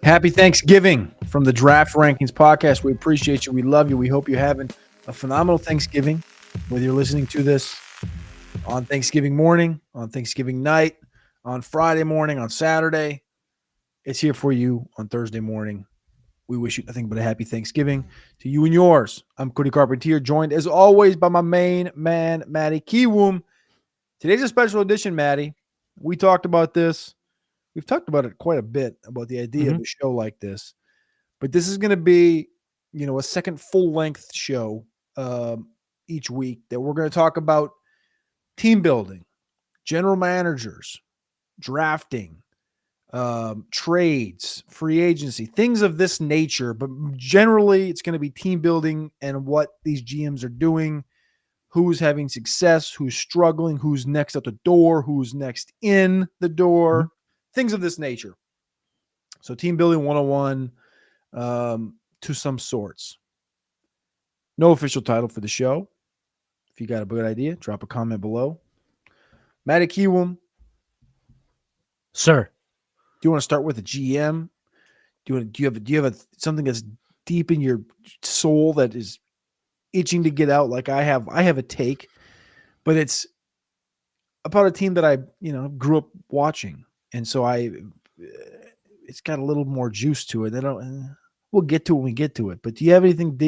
Happy Thanksgiving from the Draft Rankings podcast. We appreciate you. We love you. We hope you're having a phenomenal Thanksgiving, whether you're listening to this on Thanksgiving morning, on Thanksgiving night, on Friday morning, on Saturday. It's here for you on Thursday morning. We wish you nothing but a happy Thanksgiving to you and yours. I'm Cody Carpentier, joined as always by my main man, Maddie Kiwoom. Today's a special edition, Maddie. We talked about this. We've talked about it quite a bit, about the idea of a show like this. But this is going to be, a second full-length show each week that we're going to talk about team building, general managers, drafting, trades, free agency, things of this nature. But generally, it's going to be team building and what these GMs are doing, who's having success, who's struggling, who's next out the door, who's next in the door, things of this nature. So team building 101 to some sorts. No official title for the show. If you got a good idea, drop a comment below. Matty Kiwoom. Sir. Do you want to start with a GM? Do you have something that's deep in your soul that is itching to get out like I have? I have a take, but it's about a team that I, grew up watching. And so it's got a little more juice to it. We'll get to it when we get to it. But do you have anything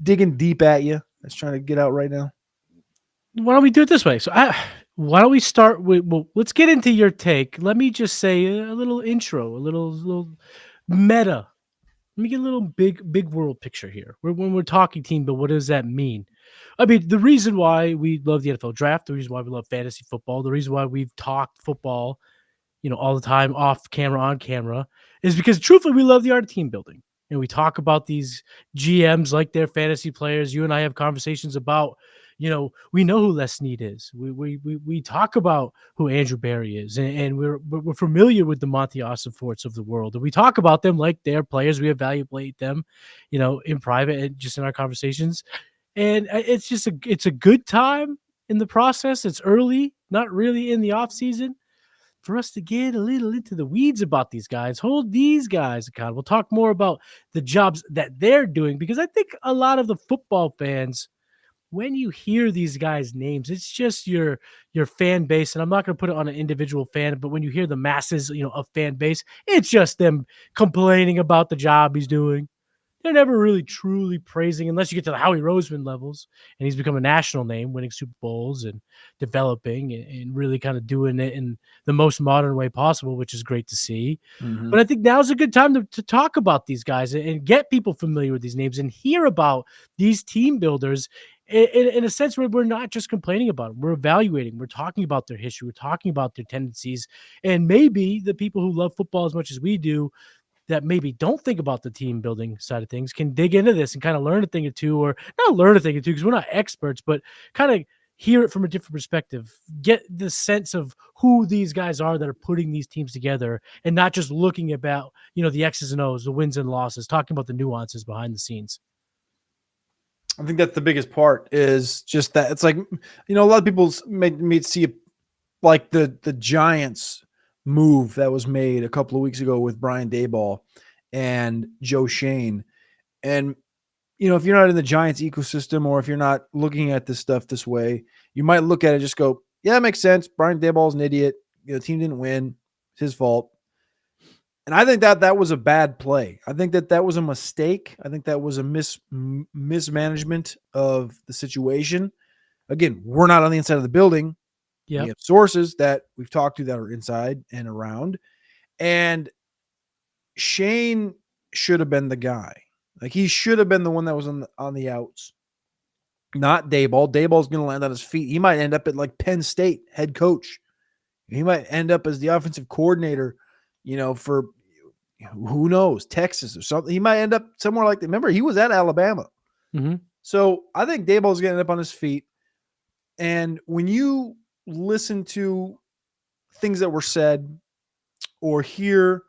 digging deep at you that's trying to get out right now? Why don't we do it this way? So why don't we start with, let's get into your take. Let me just say a little intro, a little meta. Let me get a little big world picture here. When we're talking team, but what does that mean? I mean, the reason why we love the NFL draft, the reason why we love fantasy football, the reason why we've talked football, all the time, off camera, on camera, is because truthfully, we love the art of team building. And we talk about these GMs like they're fantasy players. You and I have conversations about, we know who Les Snead is. We talk about who Andrew Barry is, and we're familiar with the Monty Ossenforts of the world. And we talk about them like they're players. We evaluate them, in private and just in our conversations. And it's a good time in the process. It's early, not really in the off season, for us to get a little into the weeds about these guys, hold these guys accountable. We'll talk more about the jobs that they're doing, because I think a lot of the football fans, when you hear these guys' names, it's just your fan base. And I'm not going to put it on an individual fan, but when you hear the masses, of fan base, it's just them complaining about the job he's doing. They're never really truly praising, unless you get to the Howie Roseman levels, and he's become a national name, winning Super Bowls and developing and really kind of doing it in the most modern way possible, which is great to see. Mm-hmm. But I think now's a good time to talk about these guys and get people familiar with these names and hear about these team builders in a sense where we're not just complaining about them. We're evaluating. We're talking about their history. We're talking about their tendencies. And maybe the people who love football as much as we do, that maybe don't think about the team building side of things, can dig into this and kind of learn a thing or two, or not learn a thing or two, because we're not experts, but kind of hear it from a different perspective, get the sense of who these guys are that are putting these teams together, and not just looking about, the X's and O's, the wins and losses, talking about the nuances behind the scenes. I think that's the biggest part, is just that it's like, a lot of people may see it like the Giants move that was made a couple of weeks ago with Brian Daboll and Joe Shane. And, if you're not in the Giants ecosystem, or if you're not looking at this stuff this way, you might look at it and just go, yeah, that makes sense. Brian Daboll's an idiot. The team didn't win. It's his fault. And I think that was a bad play. I think that was a mistake. I think that was a mismanagement of the situation. Again, we're not on the inside of the building. Yep. We have sources that we've talked to that are inside and around. And Shane should have been the guy. Like, he should have been the one that was on the outs, not Daboll. Daboll's going to land on his feet. He might end up at like Penn State head coach. He might end up as the offensive coordinator, for who knows, Texas or something. He might end up somewhere like that. Remember, he was at Alabama. Mm-hmm. So I think Daboll's going to end up on his feet. And when you listen to things that were said or hear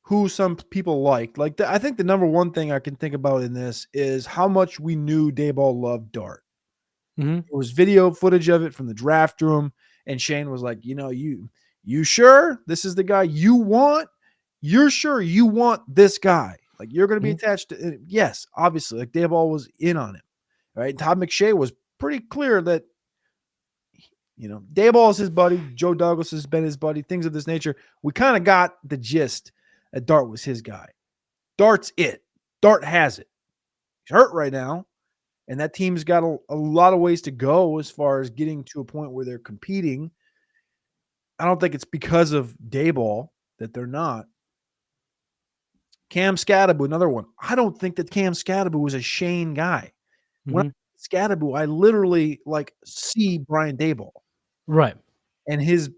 who some people liked, I think the number one thing I can think about in this is how much we knew Daboll loved Dart. Mm-hmm. There was video footage of it from the draft room, and Shane was like, you sure this is the guy you want? you're sure you want this guy. Like, you're going to be Mhm. attached to yes, obviously, like Dayball was in on it, right? Todd McShay was pretty clear that Dayball is his buddy, Joe Douglas has been his buddy, things of this nature. We kind of got the gist that Dart was his guy. Dart's it. Dart has it. He's hurt right now, and that team's got a lot of ways to go as far as getting to a point where they're competing. I don't think it's because of Dayball that they're not. Cam Scatterbo, another one. I don't think that Cam Scatterbo was a Shane guy. When Mhm. I Scatterbo, I literally see Brian Dayball Right. and his,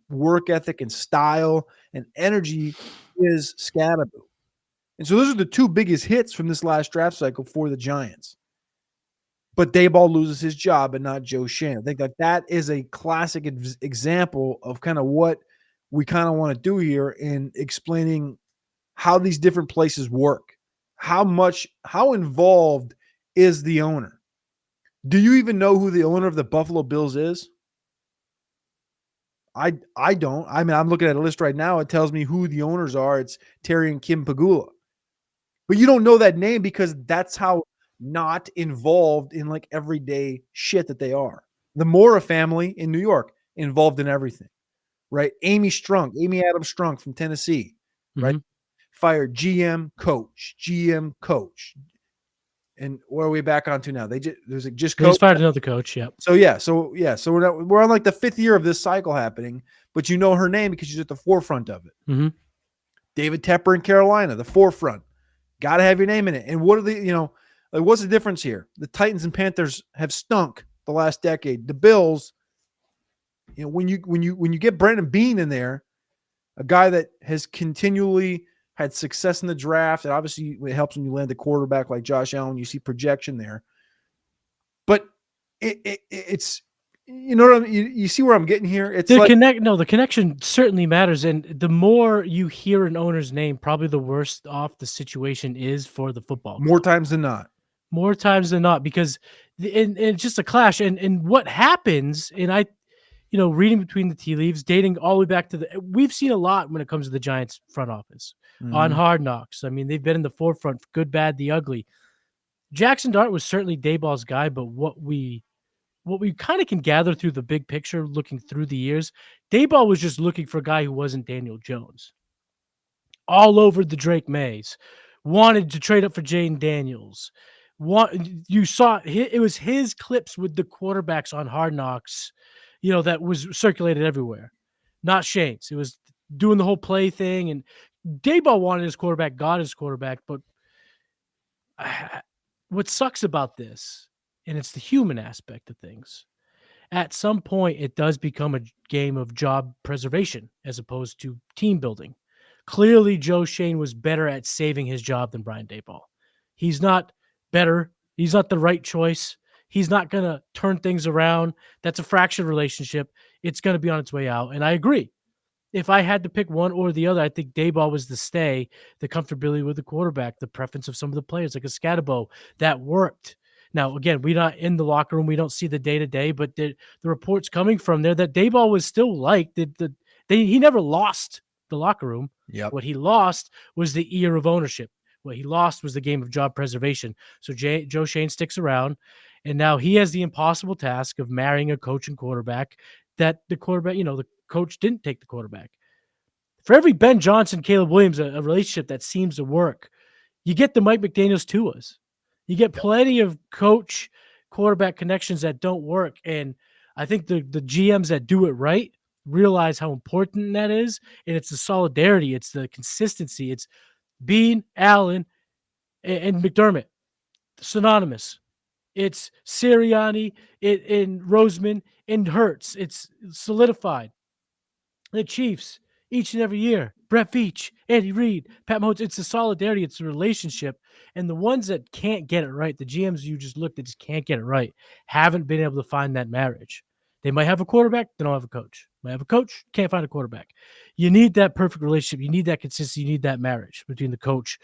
work ethic and style and energy is Scatterbo. And so those are the two biggest hits from this last draft cycle for the Giants. But Dayball loses his job and not Joe Shane. I think that is a classic example of kind of what we kind of want to do here in explaining how these different places work. How involved is the owner? Do you even know who the owner of the Buffalo Bills is? I don't. I mean, I'm looking at a list right now. It tells me who the owners are. It's Terry and Kim Pagula. But you don't know that name because that's how not involved in everyday shit that they are. The Mora family in New York involved in everything, right? Amy Adams Strunk from Tennessee, right? Mhm. Fired GM coach. And where are we back onto now? There's just They coach. just fired another coach. Yep. So we're on the 5th year of this cycle happening, but you know her name because she's at the forefront of it. Mhm. David Tepper in Carolina, the forefront. Got to have your name in it. And what are what's the difference here? The Titans and Panthers have stunk the last decade. The Bills, when you get Brandon Beane in there, a guy that has continually had success in the draft, and obviously it helps when you land a quarterback like Josh Allen. You see projection there, but it's what you see where I'm getting here. It's The connection certainly matters, and the more you hear an owner's name, probably the worse off the situation is for the football more club. times than not. More times than not, because and it's just a clash. And what happens, and reading between the tea leaves, dating all the way back to we've seen a lot when it comes to the Giants front office on Mm-hmm. Hard Knocks. I mean, they've been in the forefront, good, bad, the ugly. Jackson Dart was certainly Dayball's guy, but what we kind of can gather through the big picture, looking through the years, Dayball was just looking for a guy who wasn't Daniel Jones. All over the Drake Mays, wanted to trade up for Jaden Daniels. You saw it was his clips with the quarterbacks on Hard Knocks, that was circulated everywhere. Not Shane's. It was doing the whole play thing, and Dayball wanted his quarterback, got his quarterback. But what sucks about this, and it's the human aspect of things, at some point it does become a game of job preservation as opposed to team building. Clearly, Joe Shane was better at saving his job than Brian Daboll. He's not better. He's not the right choice. He's not going to turn things around. That's a fractured relationship. It's going to be on its way out. And I agree. If I had to pick one or the other, I think Dayball was the stay, the comfortability with the quarterback, the preference of some of the players like a Scatabo that worked. Now, again, we're not in the locker room. We don't see the day-to-day, but the reports coming from there that Dayball was still liked. He never lost the locker room. Yep. What he lost was the ear of ownership. What he lost was the game of job preservation. So Joe Shane sticks around, and now he has the impossible task of marrying a coach and quarterback that the quarterback, the coach didn't take the quarterback. For every Ben Johnson, Caleb Williams, a relationship that seems to work, you get the Mike McDaniels Tuas. You get plenty of coach quarterback connections that don't work. And I think the GMs that do it right realize how important that is. And it's the solidarity, it's the consistency. It's Bean, Allen, and McDermott, synonymous. It's Sirianni, in Roseman, and Hurts. It's solidified. The Chiefs, each and every year. Brett Veach, Andy Reid, Pat Mahomes. It's the solidarity. It's the relationship. And the ones that can't get it right, the GMs you just looked at just can't get it right, haven't been able to find that marriage. They might have a quarterback, they don't have a coach. Might have a coach, can't find a quarterback. You need that perfect relationship. You need that consistency. You need that marriage between the coach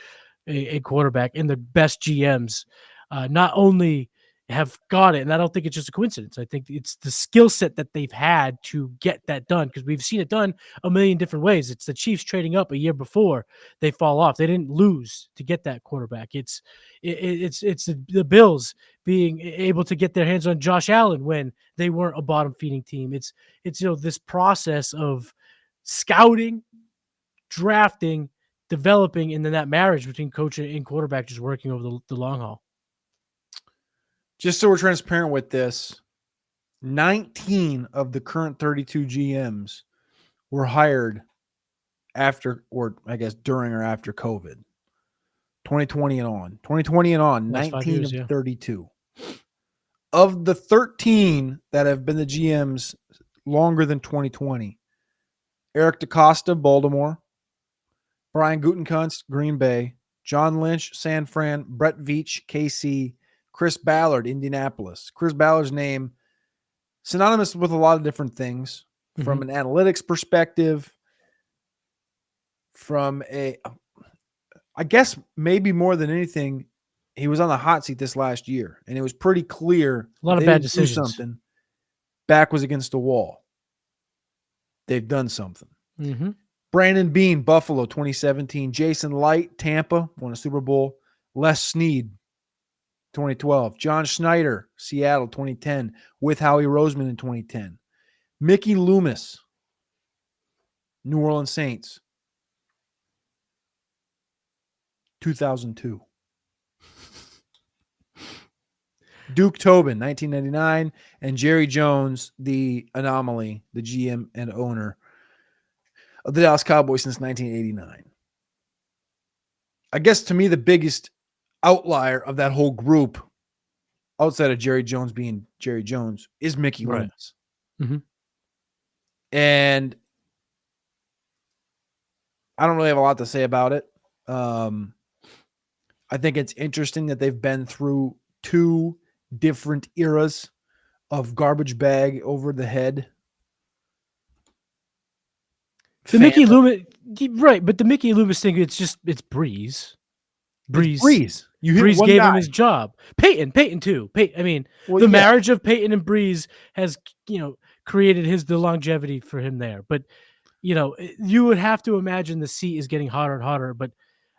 and quarterback, and the best GMs. Not only have got it. And I don't think it's just a coincidence. I think it's the skill set that they've had to get that done, because we've seen it done a million different ways. It's the Chiefs trading up a year before they fall off. They didn't lose to get that quarterback. It's the Bills being able to get their hands on Josh Allen when they weren't a bottom feeding team. It's this process of scouting, drafting, developing, and then that marriage between coach and quarterback just working over the long haul. Just so we're transparent with this, 19 of the current 32 GMs were hired after, or I guess during or after COVID. 2020 and on. 2020 and on, Last 5 19 years, of yeah. 32. Of the 13 that have been the GMs longer than 2020, Eric DeCosta, Baltimore, Brian Gutekunst, Green Bay, John Lynch, San Fran, Brett Veach, KC, Chris Ballard, Indianapolis. Chris Ballard's name synonymous with a lot of different things from an analytics perspective, from I guess maybe more than anything, he was on the hot seat this last year, and it was pretty clear A lot of they bad didn't do decisions. something. Back was against the wall. They've done something. Mm-hmm. Brandon Beane, Buffalo, 2017. Jason Light, Tampa, won a Super Bowl. Les Snead, 2012. John Schneider, Seattle, 2010, with Howie Roseman in 2010. Mickey Loomis, New Orleans Saints, 2002. Duke Tobin, 1999, and Jerry Jones, the anomaly, the GM and owner of the Dallas Cowboys since 1989. I guess to me, the biggest outlier of that whole group, outside of Jerry Jones being Jerry Jones, is Mickey Right. Loomis. Mm-hmm. And I don't really have a lot to say about it. I think it's interesting that they've been through two different eras of garbage bag over the head. The Mickey Loomis, right? But the Mickey Loomis thing, it's Breeze. Breeze. You hit Breeze one gave guy. him his job. Peyton too. I mean, Well, the yeah. marriage of Peyton and Breeze has, created the longevity for him there. But, you would have to imagine the seat is getting hotter and hotter. But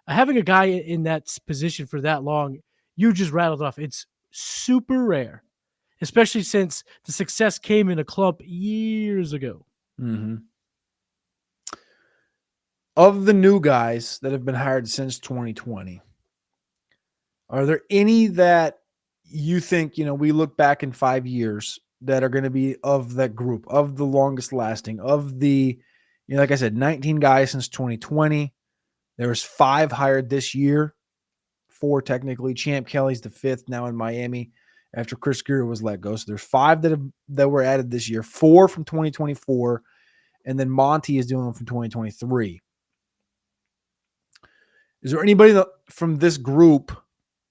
having a guy in that position for that long, you just rattled off. It's super rare, especially since the success came in a clump years ago. Mm-hmm. Of the new guys that have been hired since 2020, are there any that you think, we look back in 5 years that are going to be of that group, of the longest lasting, of the, like I said, 19 guys since 2020. There was 5 hired this year, 4 technically. Champ Kelly's the 5th now in Miami after Chris Greer was let go. So there's 5 that were added this year, 4 from 2024, and then Monty is doing them from 2023. Is there anybody from this group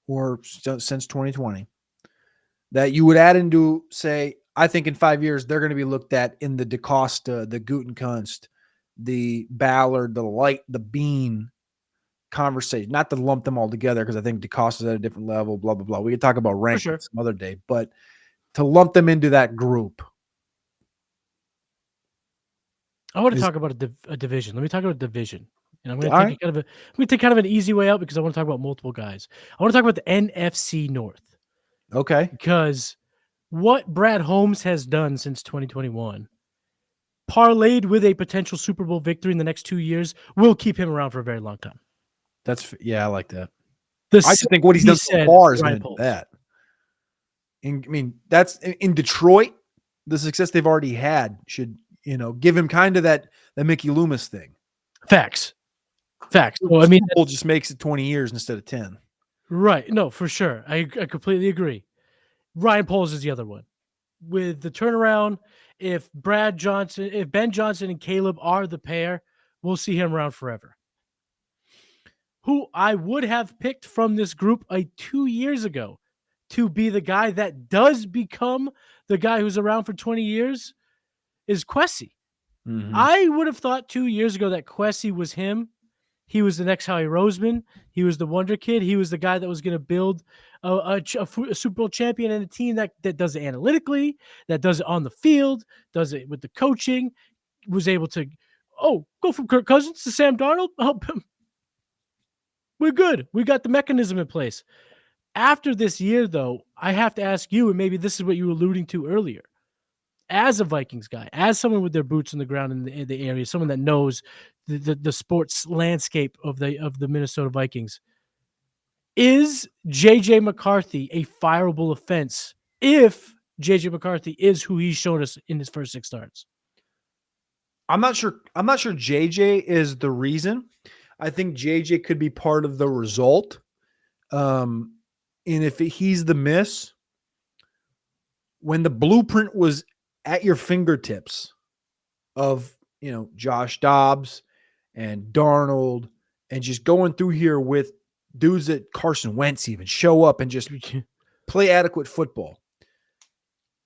or since 2020 that you would add into, say, I think in 5 years they're going to be looked at in the DeCosta, the Gutekunst, the Ballard, the Light, the Bean conversation? Not to lump them all together because I think DeCosta's at a different level, blah, blah, blah. We could talk about rankings some other day, but to lump them into that group. I want to talk about a division. Let me talk about division. And I'm going to take kind of an easy way out because I want to talk about multiple guys. I want to talk about the NFC North. Okay. Because what Brad Holmes has done since 2021, parlayed with a potential Super Bowl victory in the next 2 years, will keep him around for a very long time. I like that. I just think what he's done so far is going to do that. That's in Detroit. The success they've already had should, give him kind of that Mickey Loomis thing. Facts. Well, Super Bowl just makes it 20 years instead of 10. Right. No, for sure. I completely agree. Ryan Poles is the other one. With the turnaround, if Ben Johnson and Caleb are the pair, we'll see him around forever. Who I would have picked from this group 2 years ago to be the guy that does become the guy who's around for 20 years is Kwesi. Mm-hmm. I would have thought 2 years ago that Kwesi was him. He was the next Howie Roseman. He was the wonder kid. He was the guy that was going to build a Super Bowl champion and a team that does it analytically, that does it on the field, does it with the coaching, was able to, go from Kirk Cousins to Sam Darnold. Oh, we're good. We got the mechanism in place. After this year, though, I have to ask you, and maybe this is what you were alluding to earlier, as a Vikings guy, as someone with their boots on the ground in the area, someone that knows the sports landscape of the Minnesota Vikings, is JJ McCarthy a fireable offense if JJ McCarthy is who he's shown us in his first 6 starts? I'm not sure. I'm not sure JJ is the reason. I think JJ could be part of the result. And if he's the miss, when the blueprint was at your fingertips of, Josh Dobbs and Darnold and just going through here with dudes that Carson Wentz even show up and just play adequate football.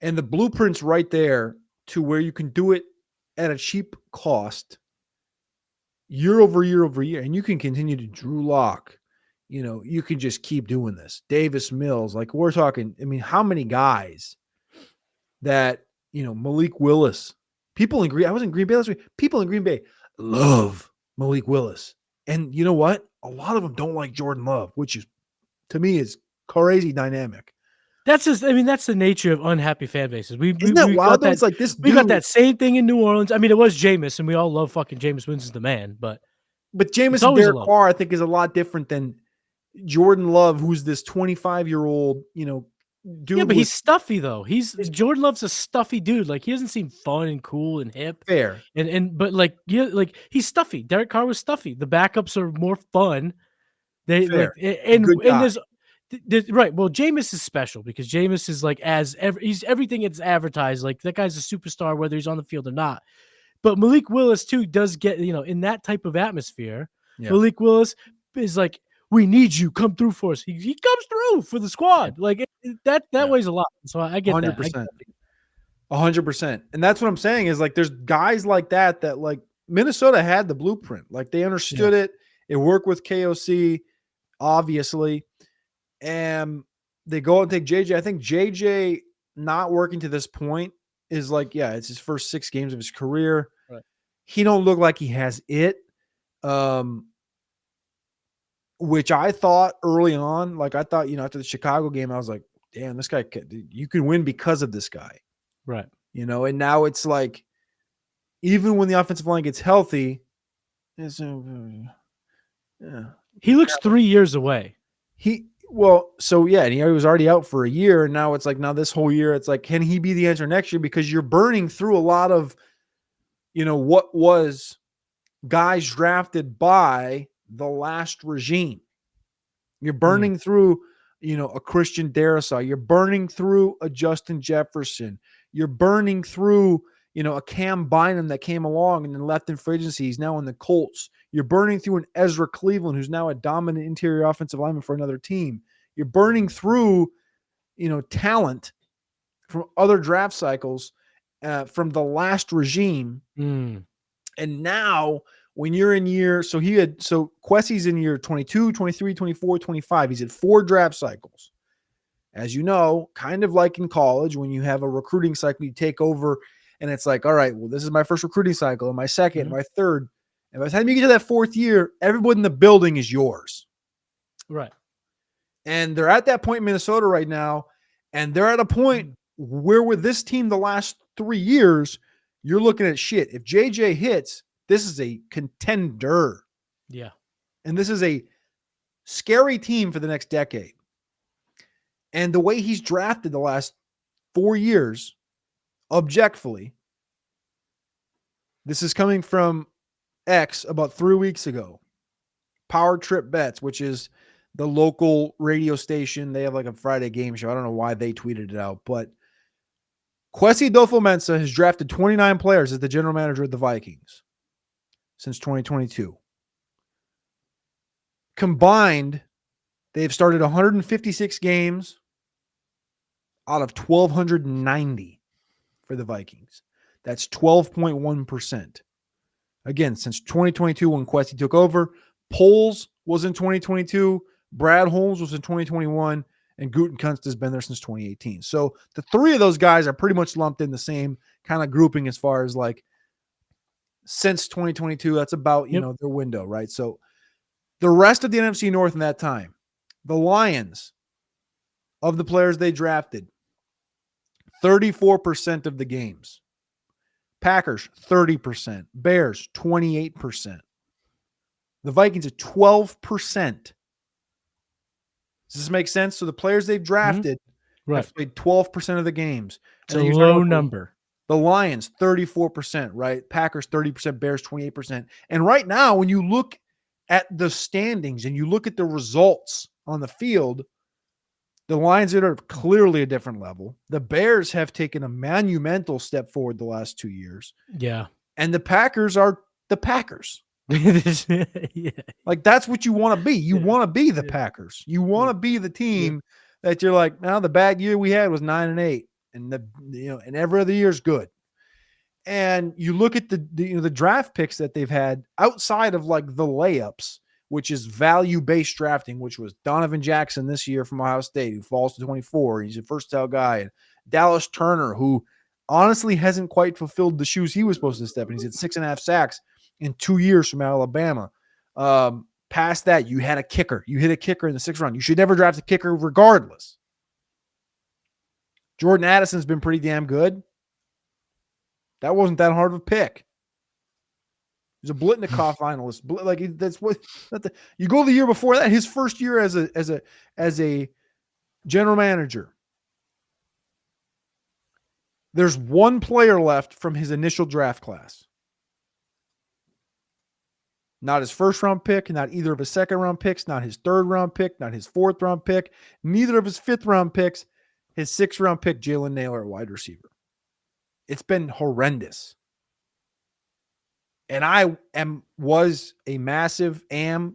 And the blueprint's right there to where you can do it at a cheap cost year over year over year. And you can continue to Drew Lock. You can just keep doing this. Davis Mills, like we're talking, how many guys that, Malik Willis, I was in Green Bay last week. People in Green Bay love Malik Willis. And you know what? A lot of them don't like Jordan Love, which is, to me, is crazy dynamic. That's that's the nature of unhappy fan bases. Isn't that wild? It's like this. We got that same thing in New Orleans. It was Jameis, and we all love fucking Jameis Winston's the man. But Jameis and Derek Carr, I think, is a lot different than Jordan Love, who's this 25-year-old, dude. Yeah, but he's stuffy though. Jordan Love's a stuffy dude. Like he doesn't seem fun and cool and hip. Fair. But he's stuffy. Derek Carr was stuffy. The backups are more fun. Fair. And there's right. Well, Jameis is special because Jameis is he's everything it's advertised. Like that guy's a superstar, whether he's on the field or not. But Malik Willis too does get, in that type of atmosphere. Yeah. Malik Willis is like, we need you, come through for us. He comes through for the squad. Like that weighs a lot. So I get 100%. That. 100%. And that's what I'm saying is like, there's guys like that like Minnesota had the blueprint. Like they understood it. It worked with KOC, obviously. And they go out and take JJ. I think JJ not working to this point is like, it's his first 6 games of his career. Right. He don't look like he has it. Which I thought early on, like I thought, after the Chicago game, I was like, damn, this guy, you can win because of this guy. Right. And now it's like, even when the offensive line gets healthy, he looks 3 years away. And he was already out for a year. And now it's like, this whole year, it's like, can he be the answer next year? Because you're burning through a lot of, what was guys drafted by the last regime. You're burning through, a Christian Darrisaw. You're burning through a Justin Jefferson. You're burning through, a Cam Bynum that came along and then left in free agency. He's now in the Colts. You're burning through an Ezra Cleveland, who's now a dominant interior offensive lineman for another team. You're burning through, talent from other draft cycles from the last regime. And now when you're in Kwesi's in year 22, 23, 24, 25. He's had 4 draft cycles. As you know, kind of like in college, when you have a recruiting cycle, you take over and it's like, all right, well, this is my first recruiting cycle and my second, and my third. And by the time you get to that 4th year, everyone in the building is yours. Right. And they're at that point in Minnesota right now. And they're at a point where with this team the last 3 years, you're looking at shit. If JJ hits, this is a contender. Yeah. And this is a scary team for the next decade. And the way he's drafted the last 4 years, objectively, this is coming from X about 3 weeks ago. Power Trip Bets, which is the local radio station. They have like a Friday game show. I don't know why they tweeted it out, but Kwesi Adofo-Mensah has drafted 29 players as the general manager of the Vikings since 2022. Combined, they've started 156 games out of 1,290 for the Vikings. That's 12.1%. Again, since 2022 when Kwesi took over, Poles was in 2022, Brad Holmes was in 2021, and Gutekunst has been there since 2018. So the three of those guys are pretty much lumped in the same kind of grouping as far as like since 2022. That's about, Yep. their window, right? So the rest of the NFC North in that time, the Lions, of the players they drafted, 34% of the games. Packers, 30%. Bears, 28%. The Vikings at 12%. Does this make sense? So the players they've drafted Right. have played 12% of the games. It's And a then you're talking low about number. the Lions, 34%, right? Packers, 30%, Bears, 28%. And right now, when you look at the standings and you look at the results on the field, the Lions are clearly a different level. The Bears have taken a monumental step forward the last 2 years. Yeah. And the Packers are the Packers. Yeah. Like, that's what you want to be. You Yeah. want to be the Yeah. Packers. You want to be the team that you're like, now the bad year we had was 9-8, and and every other year is good. And you look at the draft picks that they've had outside of like the layups, which is value-based drafting, which was Donovan Jackson this year from Ohio State, who falls to 24. He's a first-tile guy. And Dallas Turner, who honestly hasn't quite fulfilled the shoes he was supposed to step in. He's at 6.5 sacks in 2 years from Alabama. Past that, you had a kicker. You hit a kicker in the 6th round. You should never draft a kicker regardless. Jordan Addison's been pretty damn good. That wasn't that hard of a pick. He's a Blitnikoff finalist. Like, that's what you go the year before that. His first year as a general manager. There's one player left from his initial draft class. Not his first round pick, not either of his second round picks, not his third round pick, not his fourth round pick, neither of his fifth round picks, his 6th round pick, Jalen Naylor, wide receiver. It's been horrendous. And I was a massive, am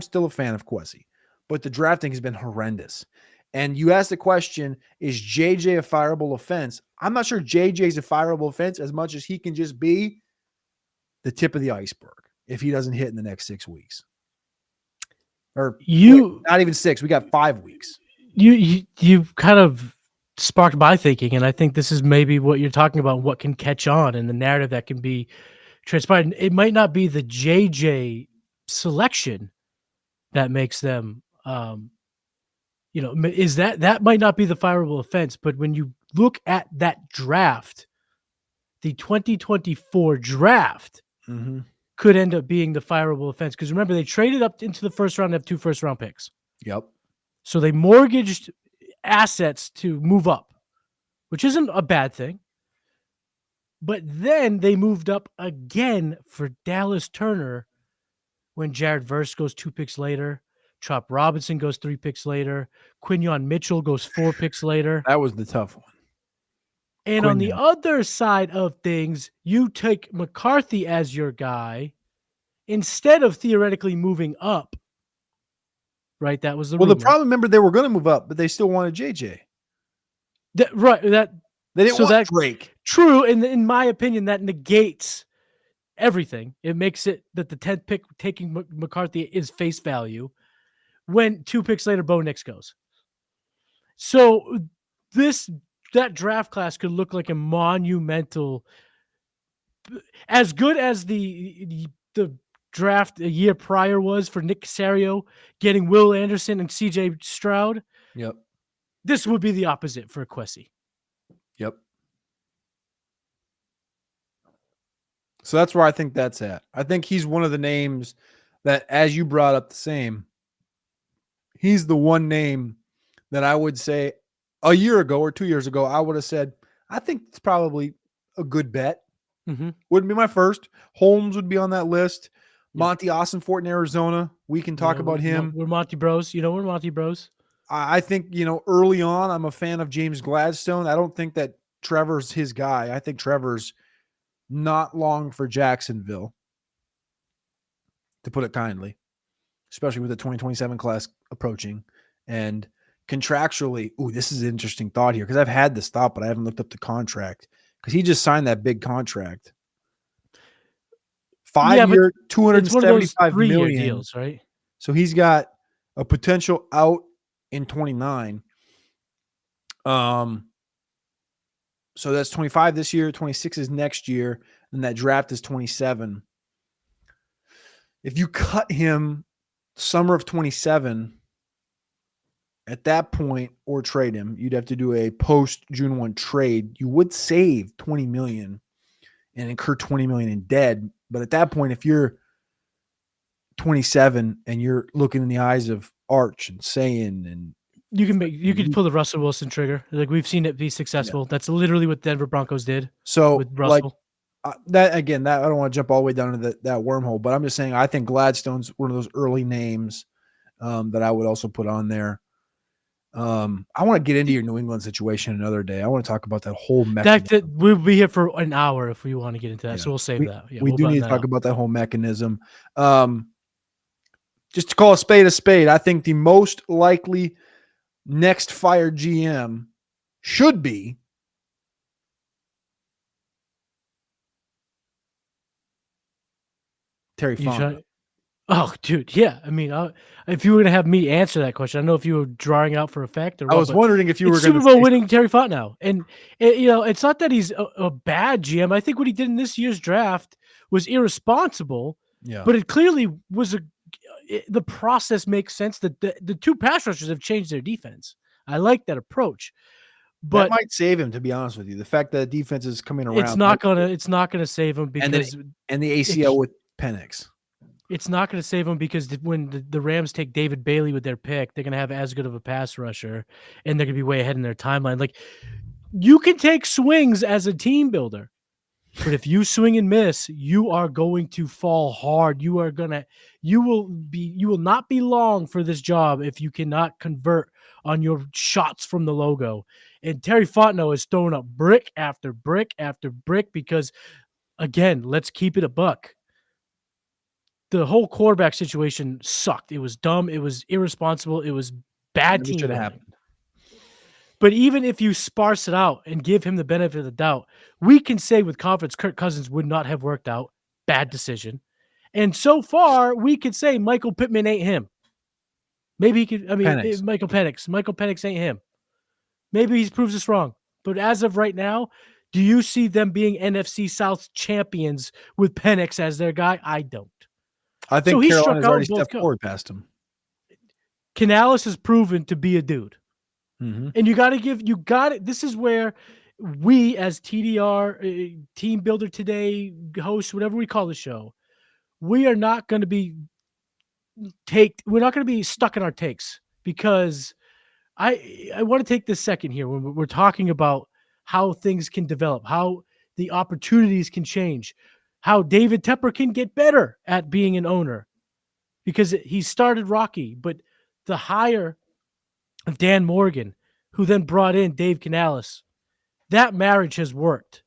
still a fan of Kwesi, but the drafting has been horrendous. And you asked the question, is JJ a fireable offense? I'm not sure JJ is a fireable offense as much as he can just be the tip of the iceberg if he doesn't hit in the next 6 weeks. Or not even 6. We got 5 weeks. You kind of sparked my thinking, and I think this is maybe what you're talking about, what can catch on and the narrative that can be transpired. It might not be the JJ selection that makes them, is that might not be the fireable offense, but when you look at that draft, the 2024 draft could end up being the fireable offense. Because remember, they traded up into the first round to have 2 first-round picks. Yep. So they mortgaged assets to move up, which isn't a bad thing. But then they moved up again for Dallas Turner when Jared Verse goes 2 picks later. Chop Robinson goes 3 picks later. Quinyon Mitchell goes 4 picks later. That was the tough one. And on the other side of things, you take McCarthy as your guy instead of theoretically moving up. Right? That was the rumor. The problem, remember, they were going to move up, but they still wanted JJ. They didn't want Drake. True, and in my opinion, that negates everything. It makes it that the 10th pick taking McCarthy is face value when 2 picks later Bo Nix goes. So that draft class could look like a monumental, as good as the draft a year prior was for Nick Caserio getting Will Anderson and CJ Stroud. Yep. This would be the opposite for Kwesi. Yep. So that's where I think that's at. I think he's one of the names that, as you brought up the same, he's the one name that I would say a year ago or 2 years ago, I would have said, I think it's probably a good bet. Wouldn't be my first. Holmes would be on that list. Yep. Monty Ossenfort in Arizona. We can talk about him. We're Monty Bros. We're Monty Bros. I think, early on, I'm a fan of James Gladstone. I don't think that Trevor's his guy. I think Trevor's not long for Jacksonville, to put it kindly, especially with the 2027 class approaching. And contractually, this is an interesting thought here because I've had this thought, but I haven't looked up the contract because he just signed that big contract. 5-year, $275 million deals, right? So he's got a potential out in 29. So that's 25 this year, 26 is next year, and that draft is 27. If you cut him summer of 27, at that point, or trade him, you'd have to do a post June 1 trade. You would save 20 million and incur 20 million in debt. But at that point, if you're 27 and you're looking in the eyes of Arch and Sayin and you could pull the Russell Wilson trigger. Like we've seen it be successful. That's literally what Denver Broncos did so with Russell. That I don't want to jump all the way down to that wormhole, but I'm just saying I think Gladstone's one of those early names that I would also put on there. I want to get into your New England situation another day. I want to talk about that whole mechanism. We'll be here for an hour if we want to get into that. Yeah. So we'll save that. Yeah, we do need to talk about that whole mechanism. Just to call a spade, I think the most likely next fired GM should be Terry Fontenot. Oh, dude, yeah. I mean, if you were gonna have me answer that question, I don't know if you were drawing out for effect or. I was wondering if you were Super Bowl winning Terry Fontenot, and it's not that he's a bad GM. I think what he did in this year's draft was irresponsible. Yeah, but it clearly was the process makes sense. That the two pass rushers have changed their defense. I like that approach. But that might save him, to be honest with you. The fact that defense is coming around, it's not gonna save him because and the ACL with Penix. It's not going to save them because when the Rams take David Bailey with their pick, they're going to have as good of a pass rusher, and they're going to be way ahead in their timeline. Like, you can take swings as a team builder, but if you swing and miss, you are going to fall hard. You will not be long for this job if you cannot convert on your shots from the logo. And Terry Fontenot is throwing up brick after brick after brick because, again, let's keep it a buck. The whole quarterback situation sucked. It was dumb. It was irresponsible. It was bad team building. But even if you sparse it out and give him the benefit of the doubt, we can say with confidence Kirk Cousins would not have worked out. Bad decision. And so far, we could say Michael Pittman ain't him. Maybe he could. I mean, Penix. Michael Penix ain't him. Maybe he proves us wrong. But as of right now, do you see them being NFC South champions with Penix as their guy? I don't. I think Carolina's already stepped forward past him. Canales has proven to be a dude. Mm-hmm. And this is where we as TDR, Team Builder Today, hosts, whatever we call the show, we're not going to be stuck in our takes because I want to take this second here when we're talking about how things can develop, how the opportunities can change, how David Tepper can get better at being an owner because he started rocky, but the hire of Dan Morgan, who then brought in Dave Canales, that marriage has worked.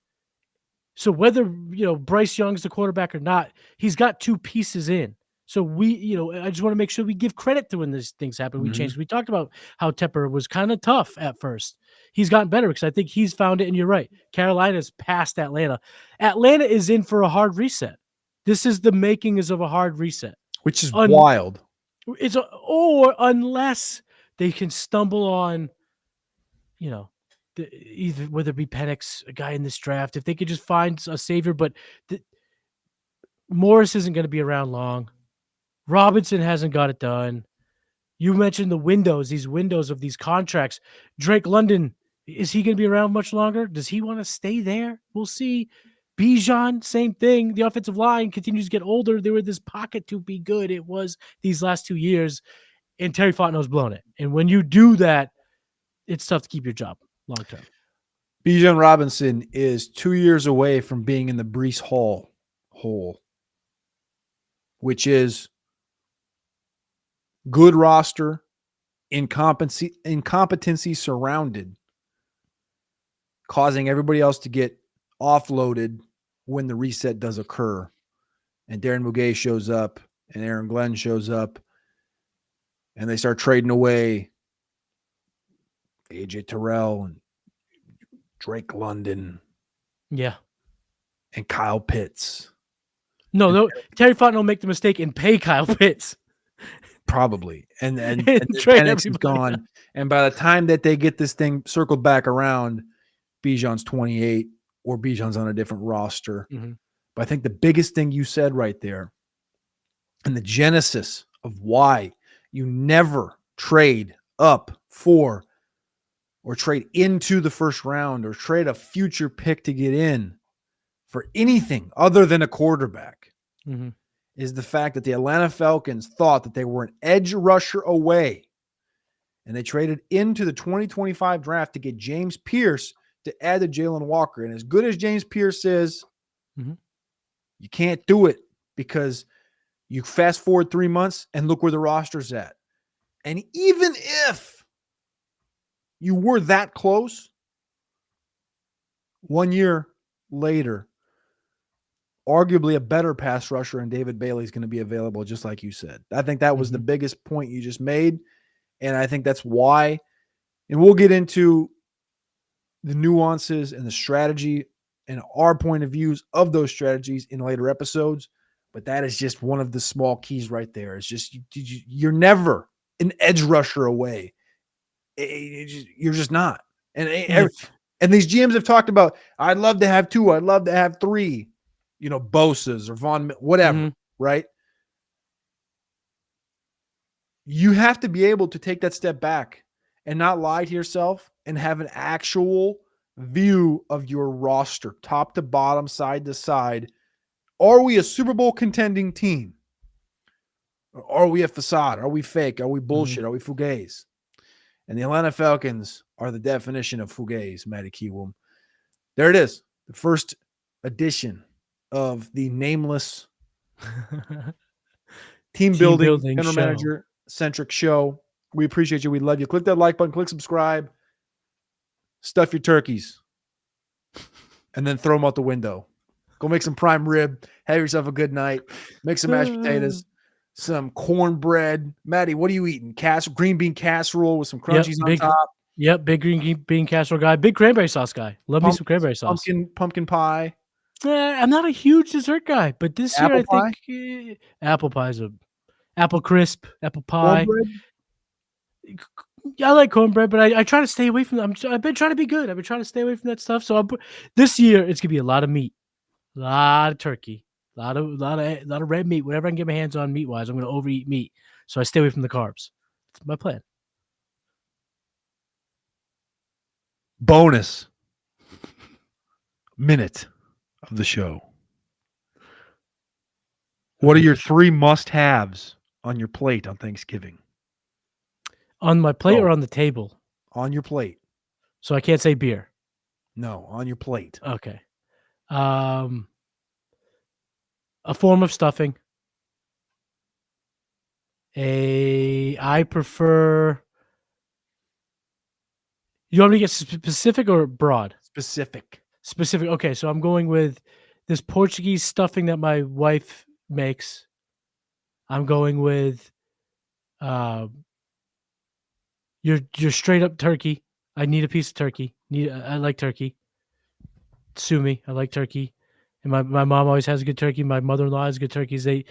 So whether, Bryce Young's the quarterback or not, he's got two pieces in. So I just want to make sure we give credit to when these things happen. We changed. We talked about how Tepper was kind of tough at first. He's gotten better because I think he's found it. And you're right. Carolina's past Atlanta. Atlanta is in for a hard reset. This is the makings of a hard reset. Which is wild. Or unless they can stumble on, either whether it be Penix, a guy in this draft, if they could just find a savior. But Morris isn't going to be around long. Robinson hasn't got it done. You mentioned these windows of these contracts. Drake London, is he going to be around much longer? Does he want to stay there? We'll see. Bijan, same thing. The offensive line continues to get older. They were in this pocket to be good. It was these last 2 years, and Terry Fontenot's blown it. And when you do that, it's tough to keep your job long term. Bijan Robinson is 2 years away from being in the Breece Hall hole, which is good roster, incompetency surrounded, causing everybody else to get offloaded when the reset does occur. And Darren Muguay shows up and Aaron Glenn shows up and they start trading away AJ Terrell and Drake London. Yeah. And Kyle Pitts. No, Terry Fontenot will make the mistake and pay Kyle Pitts. Probably. And and the trade Penix is everybody. gone. And by the time that they get this thing circled back around, Bijan's 28 or Bijan's on a different roster. Mhm. But I think the biggest thing you said right there and the genesis of why you never trade up for or trade into the first round or trade a future pick to get in for anything other than a quarterback Mhm. is the fact that the Atlanta Falcons thought that they were an edge rusher away, and they traded into the 2025 draft to get James Pierce to add to Jalen Walker. And as good as James Pierce is, Mhm. you can't do it because you fast forward 3 months and look where the roster's at. And even if you were that close, 1 year later, arguably a better pass rusher and David Bailey is going to be available, just like you said. I think that was the Mhm. biggest point you just made. And I think that's why, and we'll get into the nuances and the strategy and our point of views of those strategies in later episodes. But that is just one of the small keys right there. It's just, you're never an edge rusher away. You're just not. And And if and these GMs have talked about, I'd love to have 2, I'd love to have 3, Bosa's or whatever, Mhm. right? You have to be able to take that step back and not lie to yourself and have an actual view of your roster, top to bottom, side to side. Are we a Super Bowl contending team? Or are we a facade? Are we fake? Are we Mhm. bullshit? Are we fugazi? And the Atlanta Falcons are the definition of fugazi, Matty Kiwoom. There it is. The first edition of the nameless team team building, building general show. manager centric show. We appreciate you. We love you. Click that like button, click subscribe, stuff your turkeys, and then throw them out the window. Go make some prime rib. Have yourself a good night. Make some mashed potatoes, some cornbread. Maddie, what are you eating? Green bean casserole with some Yep, crunchies on top. big green bean casserole guy, big cranberry sauce guy. Love me some cranberry sauce. Pumpkin pie. I'm not a huge dessert guy, but this year Apple I think pie. apple pie's a apple crisp, apple pie. Cornbread. I like cornbread, but I try to stay away from them. I've been trying to be good. I've been trying to stay away from that stuff. So this year it's gonna be a lot of meat, a lot of turkey, a lot of red meat. Whatever I can get my hands on meat wise, I'm gonna overeat meat. So I stay away from the carbs. That's my plan. Bonus minute of the show. What are your 3 must-haves on your plate on Thanksgiving? On my plate Oh, or on the table? on your plate. So I can't say beer. No, on your plate. Okay. A form of stuffing. I prefer. You want me to get specific or broad? Specific. Specific. Okay, so I'm going with this Portuguese stuffing that my wife makes. I'm going with uh, your straight up turkey. I need a piece of turkey. I like turkey. Sue me. I like turkey. And my mom always has good turkey. My mother-in-law has good turkeys. I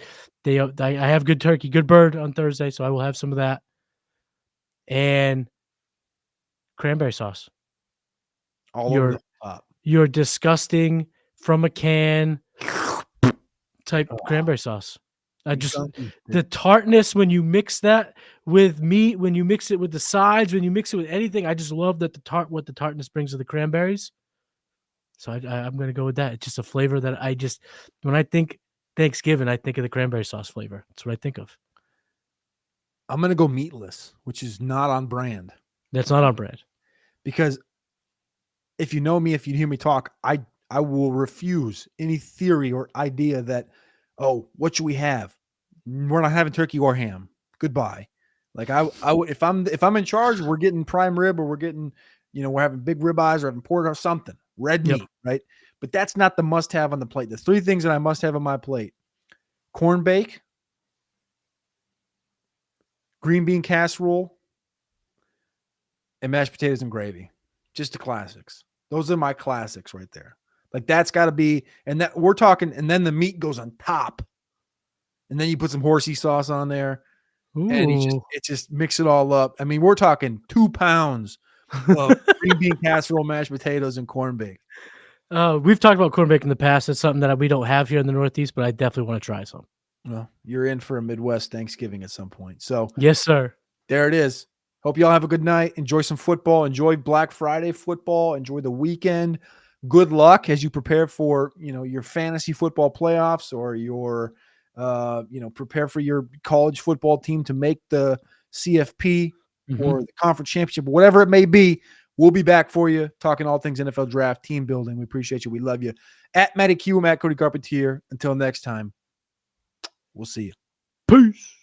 have good turkey, good bird on Thursday, so I will have some of that. And cranberry sauce. All over Your the top. your disgusting from a can type Oh, cranberry sauce. I you just done eat the it. tartness when you mix that with meat, when you mix it with the sides, when you mix it with anything, I just love that what the tartness brings to the cranberries. So I'm gonna go with that. It's just a flavor that I just when I think Thanksgiving, I think of the cranberry sauce flavor. That's what I think of. I'm going to go meatless, which is not on brand. That's not on brand. Because if you know me, if you hear me talk, I will refuse any theory or idea that, oh, what should we have? We're not having turkey or ham. Goodbye. Like if I'm in charge, we're getting prime rib or we're getting, we're having big ribeyes or having pork or something, red Yep. meat, right? But that's not the must have on the plate. The 3 things that I must have on my plate: corn bake, green bean casserole, and mashed potatoes and gravy. Just the classics. Those are my classics right there. Like that's got to be, and that we're talking, and then the meat goes on top, and then you put some horsey sauce on there. and Ooh. it just mix it all up. I mean, we're talking 2 pounds of green bean casserole, mashed potatoes, and corned beef. We've talked about corned beef in the past. It's something that we don't have here in the Northeast, but I definitely want to try some. Well, you're in for a Midwest Thanksgiving at some point. So Yes, sir. there it is. Hope y'all have a good night. Enjoy some football. Enjoy Black Friday football. Enjoy the weekend. Good luck as you prepare for, your fantasy football playoffs or your, prepare for your college football team to make the CFP Mhm. or the conference championship, whatever it may be. We'll be back for you talking all things NFL draft, team building. We appreciate you. We love you. At Matty Q, I'm at Cody Carpentier. Until next time, we'll see you. Peace.